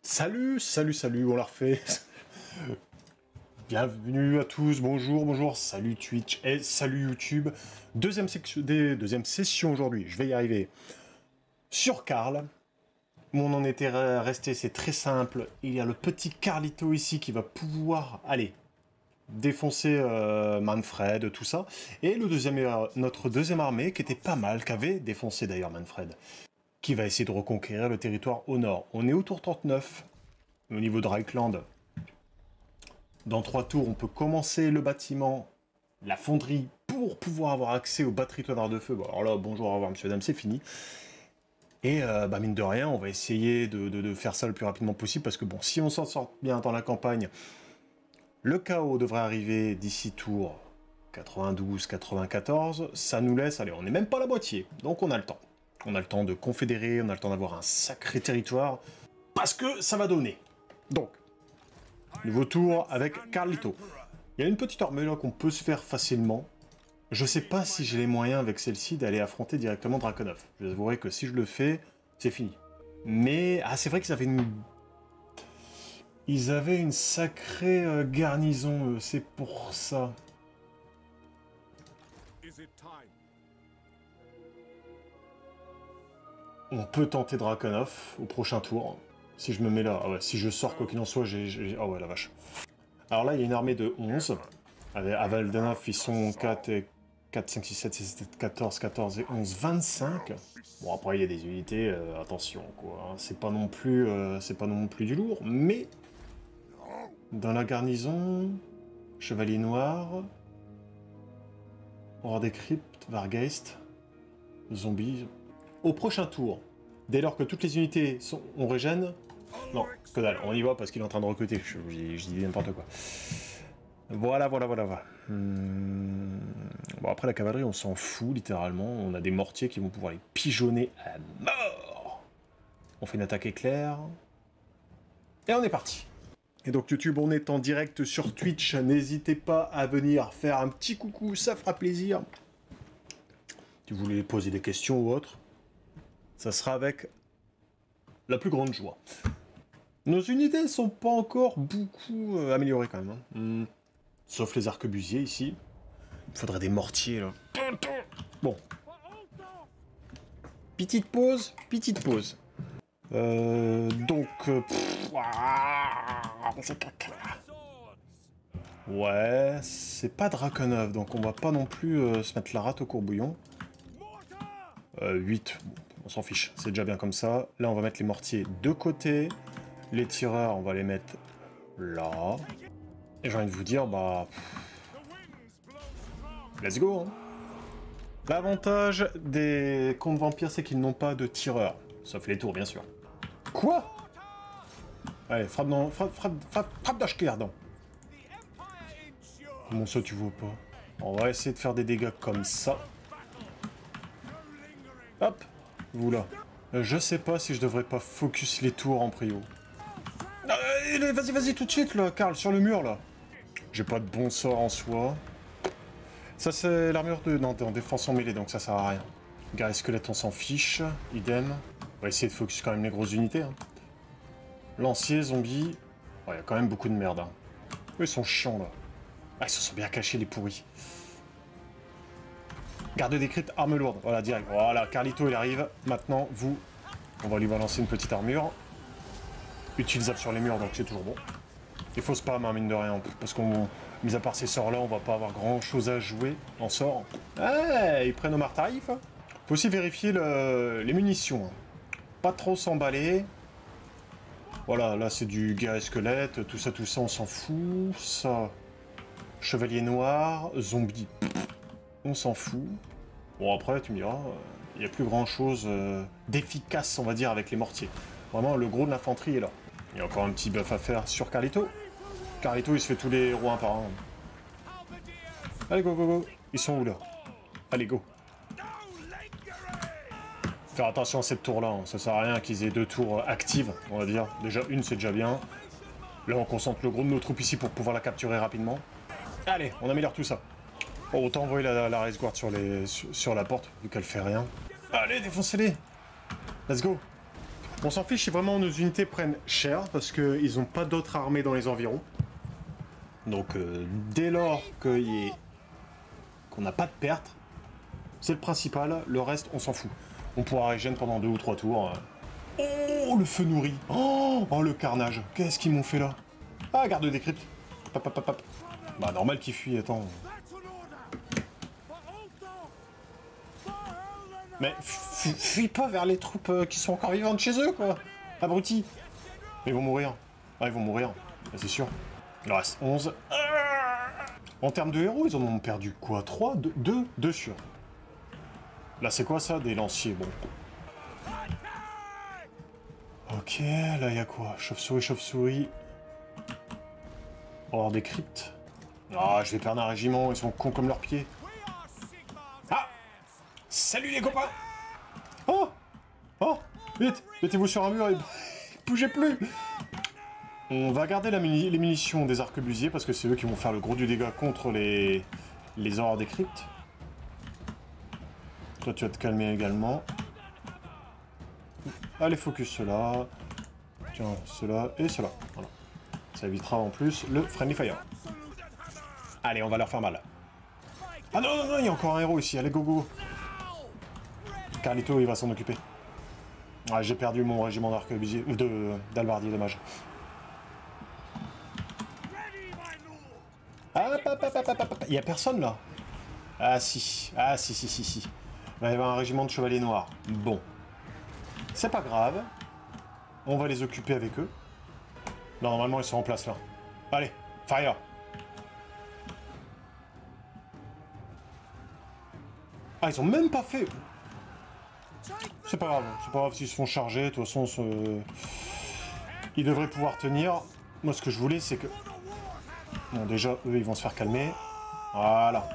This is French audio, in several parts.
Salut, salut, salut, on l'a refait. Bienvenue à tous, bonjour, salut Twitch et salut YouTube. Deuxième session aujourd'hui, je vais y arriver. Sur Karl, où on en était resté, c'est très simple. Il y a le petit Carlito ici qui va pouvoir, aller défoncer Manfred, tout ça. Et le notre deuxième armée, qui était pas mal, qui avait défoncé d'ailleurs Manfred, qui va essayer de reconquérir le territoire au nord. On est au tour 39, au niveau de Reichland. Dans 3 tours, on peut commencer le bâtiment, la fonderie, pour pouvoir avoir accès aux batteries tonnerres de feu. Bon, alors là, bonjour, au revoir, monsieur, dame, c'est fini. Et mine de rien, on va essayer de faire ça le plus rapidement possible, parce que bon, si on s'en sort bien dans la campagne, le chaos devrait arriver d'ici tour 92-94, ça nous laisse, allez, on n'est même pas à la moitié, donc on a le temps. On a le temps de confédérer, on a le temps d'avoir un sacré territoire, parce que ça va donner. Donc, nouveau tour avec Carlito. Il y a une petite armée là qu'on peut se faire facilement. Je sais pas si j'ai les moyens avec celle-ci d'aller affronter directement Draconov. Je vous avouerai que si je le fais, c'est fini. Mais, ah c'est vrai qu'ils avaient une... Ils avaient une sacrée garnison, c'est pour ça. On peut tenter Draconov au prochain tour. Si je me mets là, ah ouais, si je sors quoi qu'il en soit, j'ai... Ah ouais, la vache. Alors là, il y a une armée de 11. À Valdenov, ils sont 4, 5, 6, 7, 7, 14, 14 et 11, 25. Bon, après, il y a des unités, attention, quoi. C'est pas non plus du lourd, mais... Dans la garnison... Chevalier Noir... Hors des cryptes, Vargeist... Zombies... Au prochain tour, dès lors que toutes les unités on régène... Non, que dalle, on y va parce qu'il est en train de recruter, je dis n'importe quoi. Voilà. Bon, après la cavalerie, on s'en fout, littéralement. On a des mortiers qui vont pouvoir les pigeonner à mort. On fait une attaque éclair. Et on est parti. Et donc YouTube, on est en direct sur Twitch. N'hésitez pas à venir faire un petit coucou, ça fera plaisir. Si vous voulez poser des questions ou autre, ça sera avec la plus grande joie. Nos unités sont pas encore beaucoup améliorées quand même. Hein. Sauf les arquebusiers ici. Il faudrait des mortiers là. Bon. Petite pause. Ouais, c'est pas Draconov, donc on va pas non plus se mettre la rate au courbouillon. 8, on s'en fiche, c'est déjà bien comme ça. Là, on va mettre les mortiers de côté. Les tireurs, on va les mettre là. Et j'ai envie de vous dire, bah... Let's go, hein. L'avantage des contes vampires, c'est qu'ils n'ont pas de tireurs. Sauf les tours, bien sûr. Quoi? Allez, frappe d'Ashkerdon. Comment ça, tu vois pas? On va essayer de faire des dégâts comme ça. Hop, vous là. Je sais pas si je devrais pas focus les tours en prio. Vas-y, tout de suite, là, Karl, sur le mur, là. J'ai pas de bon sort en soi. Ça, c'est l'armure de... Non, en défense en mêlée, donc ça sert à rien. Guerrier squelette, on s'en fiche. Idem. On va essayer de focus quand même les grosses unités. Hein. Lancier, zombie... Ouais, il y a quand même beaucoup de merde. Hein. Ils sont chiants, là. Ah, ils se sont bien cachés, les pourris. Garde des cryptes, arme lourde. Voilà, direct. Voilà, Carlito, il arrive. Maintenant, vous... On va lui balancer une petite armure. Utilisable sur les murs, donc c'est toujours bon. Il faut spam, hein, mine de rien, parce qu'on, mis à part ces sorts-là, on va pas avoir grand-chose à jouer en sort. Ils prennent au martarif. Hein. Faut aussi vérifier les munitions. Hein. Pas trop s'emballer. Voilà, là c'est du guerrier squelette, tout ça, on s'en fout. Ça, chevalier noir, zombie, on s'en fout. Bon après, tu me diras, il n'y a plus grand-chose d'efficace, on va dire, avec les mortiers. Vraiment, le gros de l'infanterie est là. Il y a encore un petit buff à faire sur Carlito. Carlito, il se fait tous les héros un par un. Allez, go. Ils sont où, là? Allez, go. Faire attention à cette tour-là. Hein. Ça sert à rien qu'ils aient 2 tours actives, on va dire. Déjà, une, c'est déjà bien. Là, on concentre le gros de nos troupes ici pour pouvoir la capturer rapidement. Allez, on améliore tout ça. Oh, autant envoyer la race guard sur la porte, vu qu'elle fait rien. Allez, défoncez-les. Let's go. On s'en fiche si vraiment nos unités prennent cher, parce qu'ils n'ont pas d'autres armées dans les environs. Donc, dès lors qu'on n'a pas de pertes, c'est le principal. Le reste, on s'en fout. On pourra régène pendant 2 ou 3 tours. Oh, le feu nourri. Oh, le carnage. Qu'est-ce qu'ils m'ont fait là? Ah, garde des cryptes. Bah, normal qu'ils fuient, attends. Mais fuis pas vers les troupes qui sont encore vivantes chez eux, quoi. Abrutis. Ils vont mourir. Ah, ils vont mourir. Ah, c'est sûr. Il en reste 11. En termes de héros, ils en ont perdu quoi? 3? 2 sur. Là, c'est quoi ça? Des lanciers, bon. Ok, là, il y a quoi? Chauve-souris, chauve-souris. Oh, des cryptes. Ah, je vais perdre un régiment, ils sont cons comme leurs pieds. Ah! Salut les copains! Oh! Oh! Vite! Mettez-vous sur un mur et bougez plus! On va garder les munitions des arquebusiers parce que c'est eux qui vont faire le gros du dégât contre les horreurs des cryptes. Toi, tu vas te calmer également. Allez, focus cela. Tiens, cela et cela. Voilà. Ça évitera en plus le friendly fire. Allez, on va leur faire mal. Ah non, non, non, il y a encore un héros ici. Allez, go, go. Carlito, il va s'en occuper. Ah, j'ai perdu mon régiment d'arquebusier, d'albardier, dommage. Il y a personne là. Ah si, ah si, si, si, si. Il va y avoir un régiment de chevaliers noirs. Bon. C'est pas grave. On va les occuper avec eux. Non, normalement ils sont en place là. Allez, fire. Ah, ils ont même pas fait... C'est pas grave s'ils se font charger, de toute façon, ils devraient pouvoir tenir. Moi, ce que je voulais, c'est que... Bon, déjà, eux, ils vont se faire calmer. Voilà.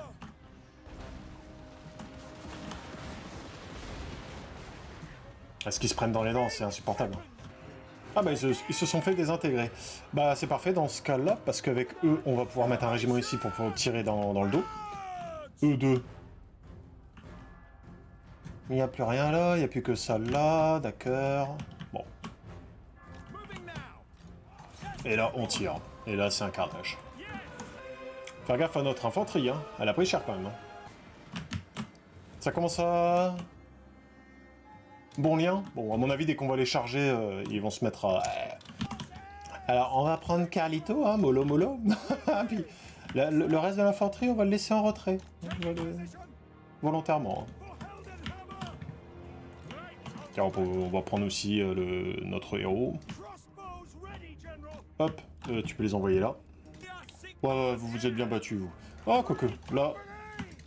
Est-ce qu'ils se prennent dans les dents? C'est insupportable. Ah bah, ils se sont fait désintégrer. Bah, c'est parfait dans ce cas-là, parce qu'avec eux, on va pouvoir mettre un régiment ici pour pouvoir tirer dans le dos. Eux deux. Il n'y a plus rien là, il n'y a plus que ça là, d'accord. Bon. Et là, on tire. Et là, c'est un carnage. Faire gaffe à notre infanterie, hein. Elle a pris cher quand même. Hein. Ça commence à... Bon lien. Bon, à mon avis, dès qu'on va les charger, ils vont se mettre à... Alors, on va prendre Carlito, hein, mollo mollo. Puis, le reste de l'infanterie, on va le laisser en retrait. Volontairement. Hein. Tiens, on va prendre aussi notre héros. Hop, tu peux les envoyer là. Ouais, vous vous êtes bien battus, vous. Ah, quoique, là,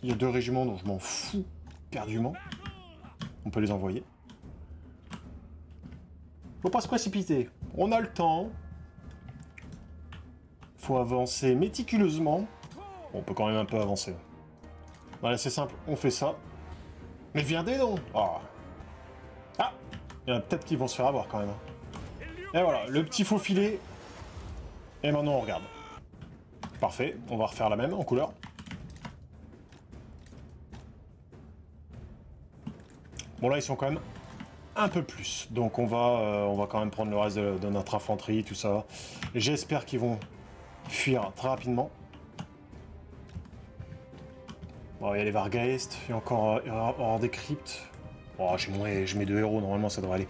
il y a 2 régiments dont je m'en fous perdument. On peut les envoyer. Faut pas se précipiter. On a le temps. Faut avancer méticuleusement. Bon, on peut quand même un peu avancer. Voilà, c'est simple, on fait ça. Mais viendez donc. Oh. Ah, il y en a peut-être qui vont se faire avoir quand même. Et voilà, le petit faux filet. Et maintenant on regarde. Parfait, on va refaire la même en couleur. Bon là ils sont quand même un peu plus. Donc on va quand même prendre le reste de notre infanterie, tout ça. J'espère qu'ils vont fuir très rapidement. Bon, il y a les Vargeist, il y a encore hors des cryptes. Oh, je mets 2 héros, normalement ça devrait aller.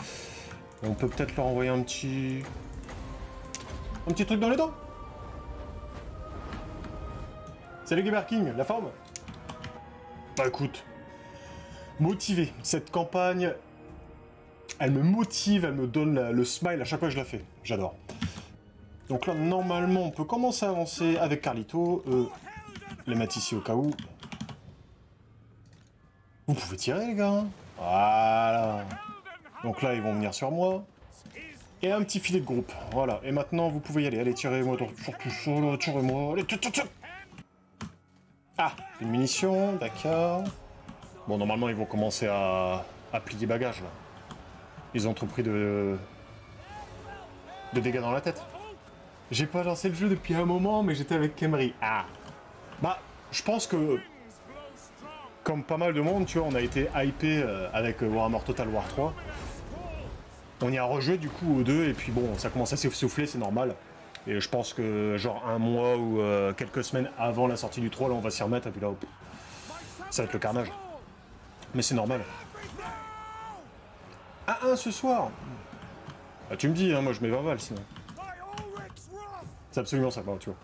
On peut peut-être leur envoyer un petit truc dans les dents. Salut Gamer King, la forme? Bah écoute, motivé. Cette campagne, elle me motive, elle me donne le smile à chaque fois que je la fais. J'adore. Donc là, normalement, on peut commencer à avancer avec Carlito. Les mettre ici au cas où. Vous pouvez tirer, les gars. Voilà. Donc là, ils vont venir sur moi. Et un petit filet de groupe. Voilà. Et maintenant, vous pouvez y aller. Allez, tirez-moi sur tout ça, là. Tirez-moi. Allez, Ah, une munition, d'accord. Bon, normalement, ils vont commencer à plier bagages, là. Ils ont trop pris de dégâts dans la tête. J'ai pas lancé le jeu depuis un moment, mais j'étais avec Khemri. Ah. Bah, je pense que... comme pas mal de monde, tu vois, on a été hypé avec Warhammer Total War 3. On y a rejoué du coup aux deux, et puis bon, ça commence à s'essouffler, c'est normal. Et je pense que genre un mois ou quelques semaines avant la sortie du 3, là on va s'y remettre, et puis là, ça va être le carnage. Mais c'est normal. 1-1 ce soir. Bah, tu me dis, hein, moi je mets 20 balles sinon. C'est absolument ça, tu vois.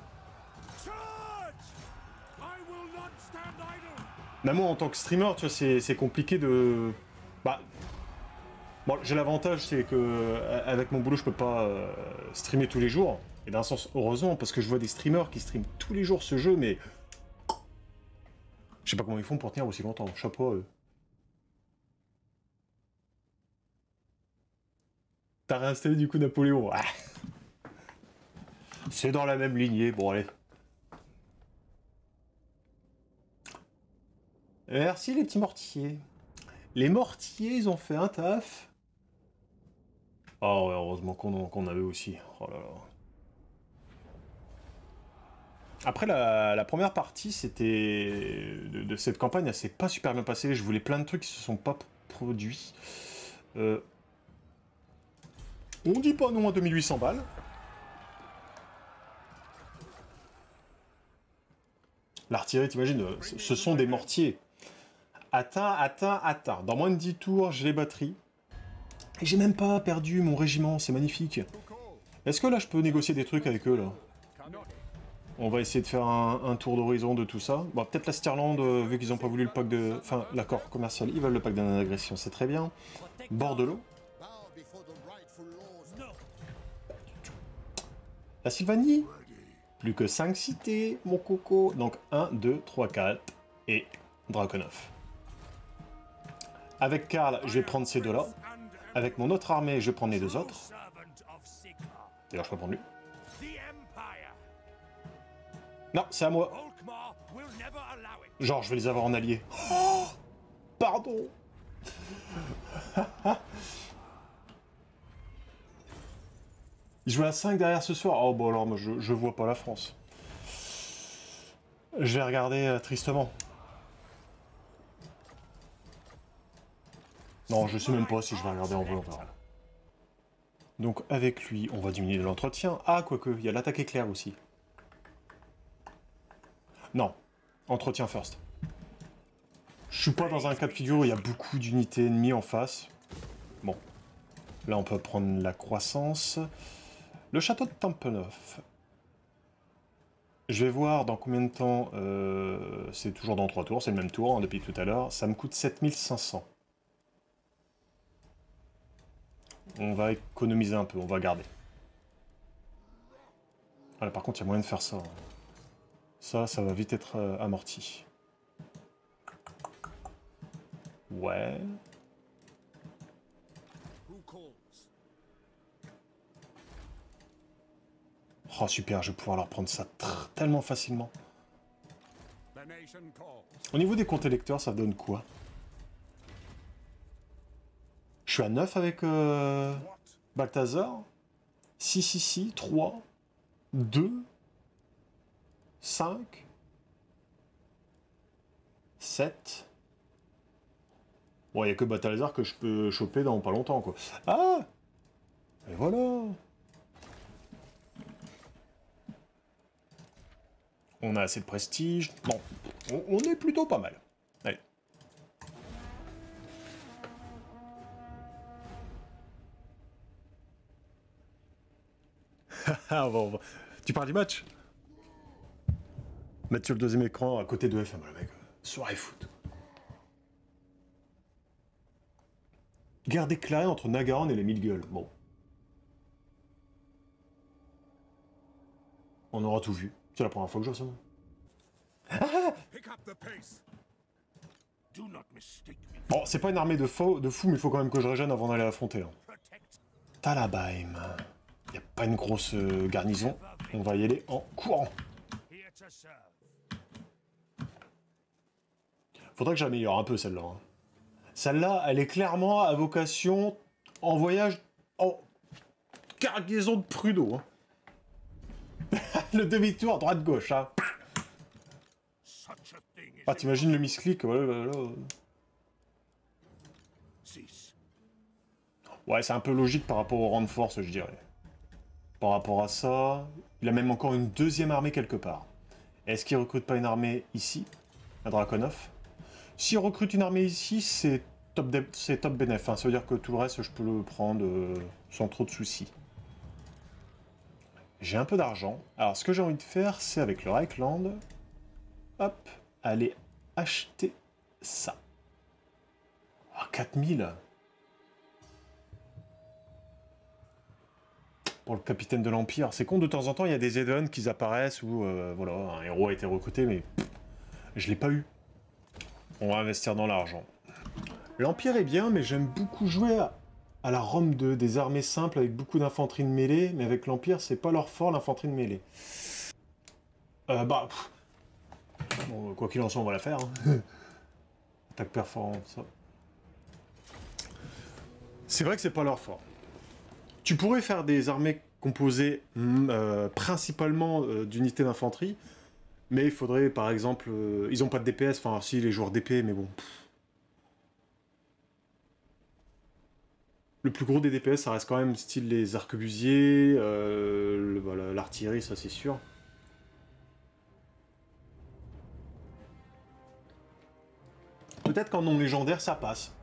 Même moi en tant que streamer, tu vois, c'est compliqué de... Bah... Bon, j'ai l'avantage, c'est que avec mon boulot, je peux pas streamer tous les jours. Et d'un sens, heureusement, parce que je vois des streamers qui streament tous les jours ce jeu, mais... Je sais pas comment ils font pour tenir aussi longtemps. Chapeau à eux. T'as réinstallé du coup Napoléon. Ah. C'est dans la même lignée, bon allez. Merci les petits mortiers. Les mortiers, ils ont fait un taf. Oh ouais, heureusement qu'on avait aussi. Oh là là. Après, la première partie, c'était... De cette campagne, elle s'est pas super bien passée. Je voulais plein de trucs qui se sont pas produits. On dit pas non à 2800 balles. L'artillerie, t'imagines, ce sont des mortiers. Atteint. Dans moins de 10 tours, j'ai les batteries. Et j'ai même pas perdu mon régiment, c'est magnifique. Est-ce que là, je peux négocier des trucs avec eux, là? On va essayer de faire un tour d'horizon de tout ça. Bon, peut-être la Stirland, vu qu'ils n'ont pas voulu le pack de... Enfin, l'accord commercial, ils veulent le pack d'agression, c'est très bien. Bordelot. La Sylvanie. Plus que 5 cités, mon coco. Donc 1, 2, 3, 4. Et Draconov. Avec Karl, je vais prendre ces deux-là. Avec mon autre armée, je vais prendre les deux autres. D'ailleurs, je peux prendre lui. Non, c'est à moi. Genre, je vais les avoir en allié. Oh, pardon. Je vais à 5 derrière ce soir. Oh, bon alors, moi, je vois pas la France. Je vais regarder tristement. Non, je sais même pas si je vais regarder en vrai, on verra. Donc, avec lui, on va diminuer l'entretien. Ah, quoique, il y a l'attaque éclair aussi. Non, entretien first. Je suis pas dans un cas de figure où il y a beaucoup d'unités ennemies en face. Bon. Là, on peut prendre la croissance. Le château de Tempenhof. Je vais voir dans combien de temps... c'est toujours dans 3 tours, c'est le même tour hein, depuis tout à l'heure. Ça me coûte 7500. On va économiser un peu, on va garder. Ah, là, par contre, il y a moyen de faire ça. Ça va vite être amorti. Ouais. Oh super, je vais pouvoir leur prendre ça tellement facilement. Au niveau des comptes électeurs, ça donne quoi? Je suis à 9 avec Balthazar. 6 ici, 3, 2, 5, 7. Bon, il n'y a que Balthazar que je peux choper dans pas longtemps, quoi. Ah! Et voilà! On a assez de prestige. Bon, on est plutôt pas mal. Allez. Bon. Tu parles du match? Mettre sur le deuxième écran à côté de FM, le mec. Soirée foot. Guerre déclarée entre Nagaron et les Mille Gueules. Bon. On aura tout vu. C'est la première fois que je vois ça. Ah! Bon, c'est pas une armée de fou, mais il faut quand même que je régène avant d'aller l'affronter. Hein. Talabheim. Il n'y a pas une grosse garnison. On va y aller en courant. Faudrait que j'améliore un peu celle-là. Hein. Celle-là, elle est clairement à vocation en voyage en cargaison de Prudeau. Hein. Le demi-tour droite-gauche. Hein. Ah, t'imagines le misclick, voilà. Ouais, c'est un peu logique par rapport au rang de force, je dirais. Par rapport à ça, il a même encore une deuxième armée quelque part. Est-ce qu'il recrute pas une armée ici, à Draconov? S'il recrute une armée ici, c'est top bénéf. Hein. Ça veut dire que tout le reste, je peux le prendre sans trop de soucis. J'ai un peu d'argent. Alors, ce que j'ai envie de faire, c'est avec le Reichland, hop, aller acheter ça. Ah, 4000. Pour le capitaine de l'Empire. C'est con, de temps en temps, il y a des add-ons qui apparaissent où, voilà, un héros a été recruté, mais je l'ai pas eu. On va investir dans l'argent. L'Empire est bien, mais j'aime beaucoup jouer à la Rome 2, des armées simples avec beaucoup d'infanterie de mêlée, mais avec l'Empire, c'est pas leur fort, l'infanterie de mêlée. Bon, quoi qu'il en soit, on va la faire. Hein. Attaque performance. C'est vrai que c'est pas leur fort. Tu pourrais faire des armées composées principalement d'unités d'infanterie, mais il faudrait, par exemple... ils ont pas de DPS, enfin si, les joueurs d'épée, mais bon... Le plus gros des DPS, ça reste quand même style les arquebusiers, voilà, l'artillerie, ça c'est sûr. Peut-être qu'en non légendaire, ça passe.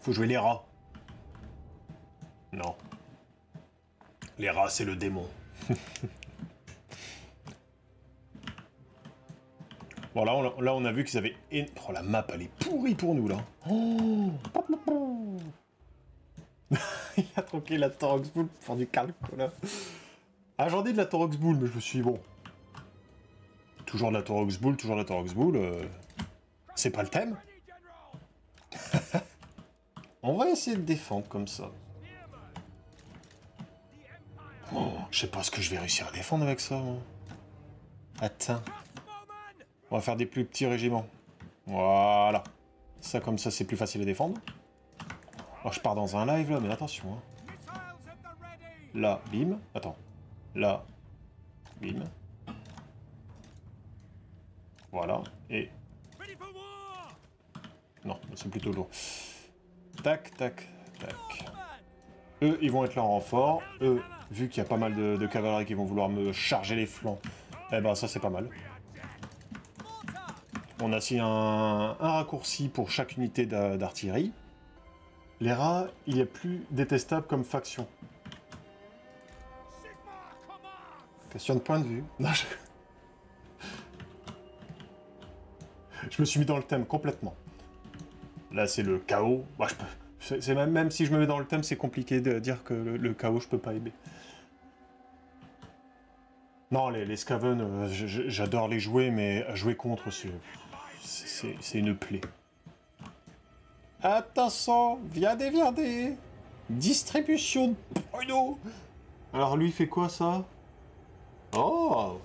Faut jouer les rats. Non. Les rats, c'est le démon. Bon, là, on a vu qu'ils avaient... Oh, la map, elle est pourrie pour nous, là. Oh. Il a troqué la Torox Bull pour du calque, là. Ah, j'en ai de la Torox Bull, mais je me suis dit, bon... Toujours de la Torox Bull, toujours de la Torox Bull. C'est pas le thème. On va essayer de défendre comme ça. Oh, je sais pas ce que je vais réussir à défendre avec ça, moi. Attends. On va faire des plus petits régiments. Voilà. Ça, comme ça, c'est plus facile à défendre. Oh, je pars dans un live, là, mais attention. Hein. Là, bim. Attends. Là, bim. Voilà. Et... Non, c'est plutôt lourd. Tac, tac, tac. Eux, ils vont être là en renfort. Eux, vu qu'il y a pas mal de cavalerie qui vont vouloir me charger les flancs, eh ben ça, c'est pas mal. On a aussi un raccourci pour chaque unité d'artillerie. Les rats, il est plus détestable comme faction. Question de point de vue. Non, je me suis mis dans le thème complètement. Là, c'est le chaos. Bah, même si je me mets dans le thème, c'est compliqué de dire que le chaos, je peux pas aimer. Non, les Skaven, j'adore les jouer, mais jouer contre, c'est une plaie. Attention, viendez. Distribution de pruneaux. Alors lui, il fait quoi, ça? Oh.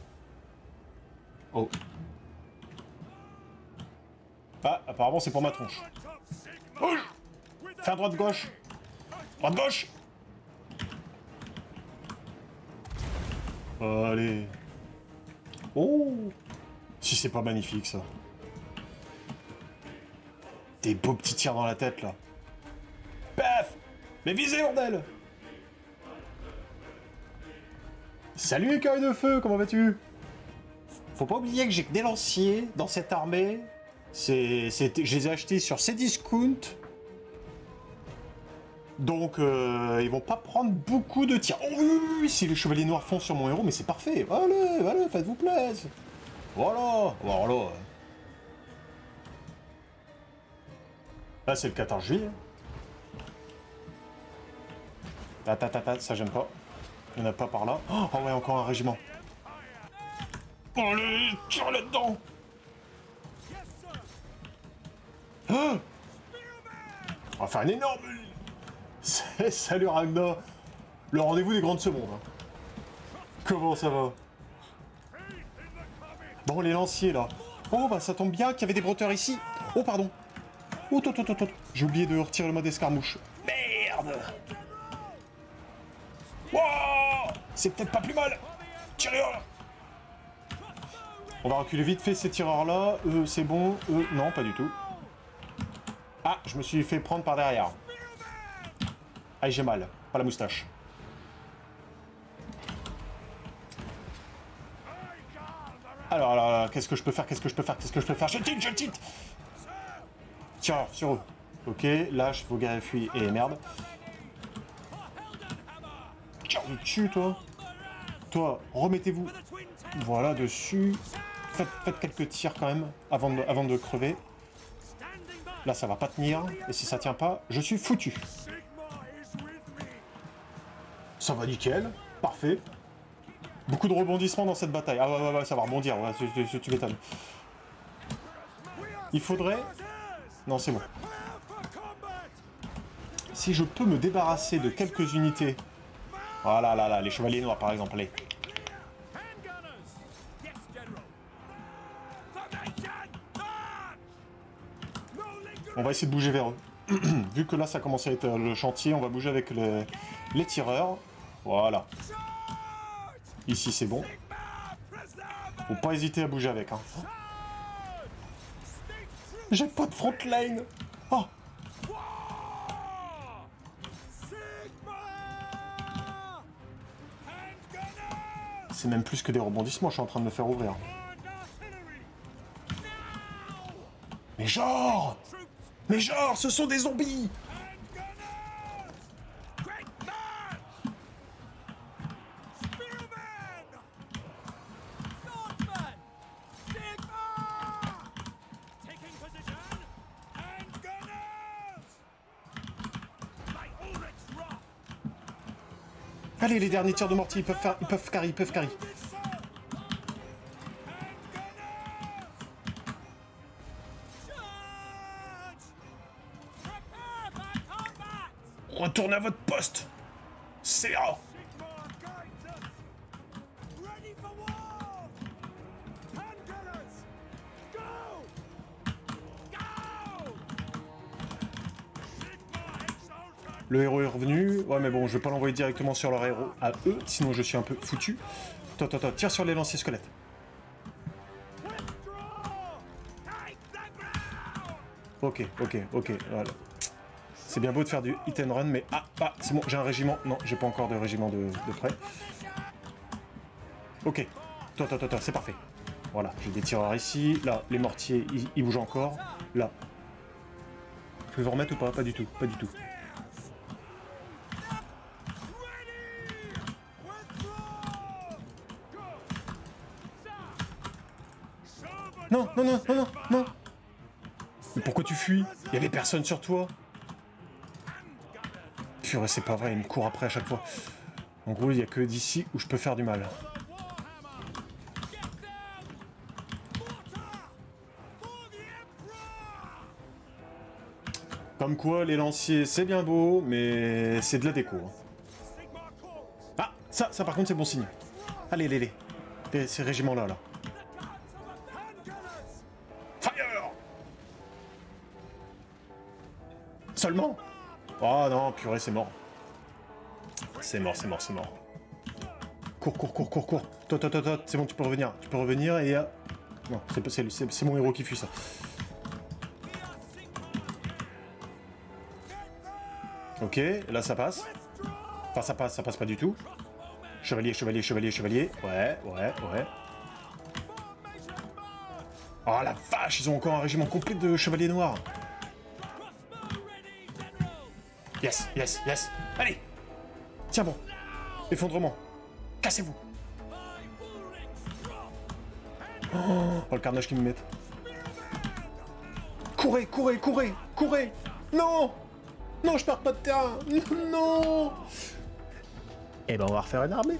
Ah, apparemment, c'est pour ma tronche. Bouge. Faire droite-gauche. Droite-gauche. Allez. Oh. Si c'est pas magnifique, ça. Des beaux petits tirs dans la tête, là. Paf. Mais visez, bordel. Salut, écueil de feu, comment vas-tu? Faut pas oublier que j'ai que des lanciers dans cette armée. Je les ai achetés sur Cdiscount. Donc, ils vont pas prendre beaucoup de tirs. Oh oui, si les chevaliers noirs font sur mon héros, mais c'est parfait. Allez, faites-vous plaisir. Voilà. Là, c'est le 14 juillet. Ça j'aime pas. Il n'y en a pas par là. Oh ouais, encore un régiment. Allez, tire là-dedans. On va faire une énorme... Salut Ragnar. Le rendez-vous des grandes secondes. Hein. Comment ça va? Bon, les lanciers, là. Oh, bah ça tombe bien qu'il y avait des brotteurs ici. Oh, pardon. Oh, j'ai oublié de retirer le mode escarmouche. Merde. Wow. C'est peut-être pas plus mal. Tirez là. On va reculer vite fait ces tireurs-là. Eux, c'est bon. Eux, non, pas du tout. Ah, je me suis fait prendre par derrière. Ah, j'ai mal. Pas la moustache. Alors, qu'est-ce que je peux faire? Qu'est-ce que je peux faire? Qu'est-ce que je peux faire? Je titre. Tiens, sur eux. Ok, lâche, vos gars fuient. Et merde. Tiens, dessus, toi. Toi, remettez-vous. Voilà, dessus. Faites quelques tirs quand même, avant de crever. Là, ça va pas tenir. Et si ça tient pas, je suis foutu. Ça va nickel. Parfait. Beaucoup de rebondissements dans cette bataille. Ah ouais, ça va rebondir. Ouais, tu m'étonnes. Il faudrait... Non, c'est bon. Si je peux me débarrasser de quelques unités... Voilà, là, les chevaliers noirs, par exemple. Allez. On va essayer de bouger vers eux. Vu que là, ça commence à être le chantier, on va bouger avec les tireurs. Voilà. Ici, c'est bon. Faut pas hésiter à bouger avec. Hein. J'ai pas de front line. Oh. C'est même plus que des rebondissements, je suis en train de me faire ouvrir. Mais genre, ce sont des zombies. Allez, les derniers tirs de mortier, ils peuvent carry. Retournez à votre poste. C'est là. Le héros est revenu. Ouais, mais bon, je vais pas l'envoyer directement sur leur héros à eux, sinon je suis un peu foutu. Toi, tire sur les lanciers squelettes. Ok, voilà. C'est bien beau de faire du hit and run, mais... Ah, c'est bon, j'ai un régiment. Non, j'ai pas encore de régiment de près. Ok, toi, c'est parfait. Voilà, j'ai des tireurs ici. Là, les mortiers, ils bougent encore. Là. Je peux vous remettre ou pas? Pas du tout. Non. Mais pourquoi tu fuis? Il y avait personne sur toi. Purée, c'est pas vrai, il me court après à chaque fois. En gros, il n'y a que d'ici où je peux faire du mal. Comme quoi, les lanciers, c'est bien beau, mais c'est de la déco. Ah, ça par contre, c'est bon signe. Allez, ces régiments-là, là. Fire! Seulement? Oh non, purée, c'est mort. C'est mort. Cours. Toi, c'est bon, tu peux revenir et... Non, c'est mon héros qui fuit, ça. Ok, là ça passe. Enfin, ça passe pas du tout. Chevalier. Ouais. Oh la vache, ils ont encore un régiment complet de chevaliers noirs. Yes. Allez. Tiens bon. Effondrement. Cassez-vous. Oh, le carnage qu'ils me mettent. Courez. Non, je perds pas de terrain. Non. Eh ben, on va refaire une armée.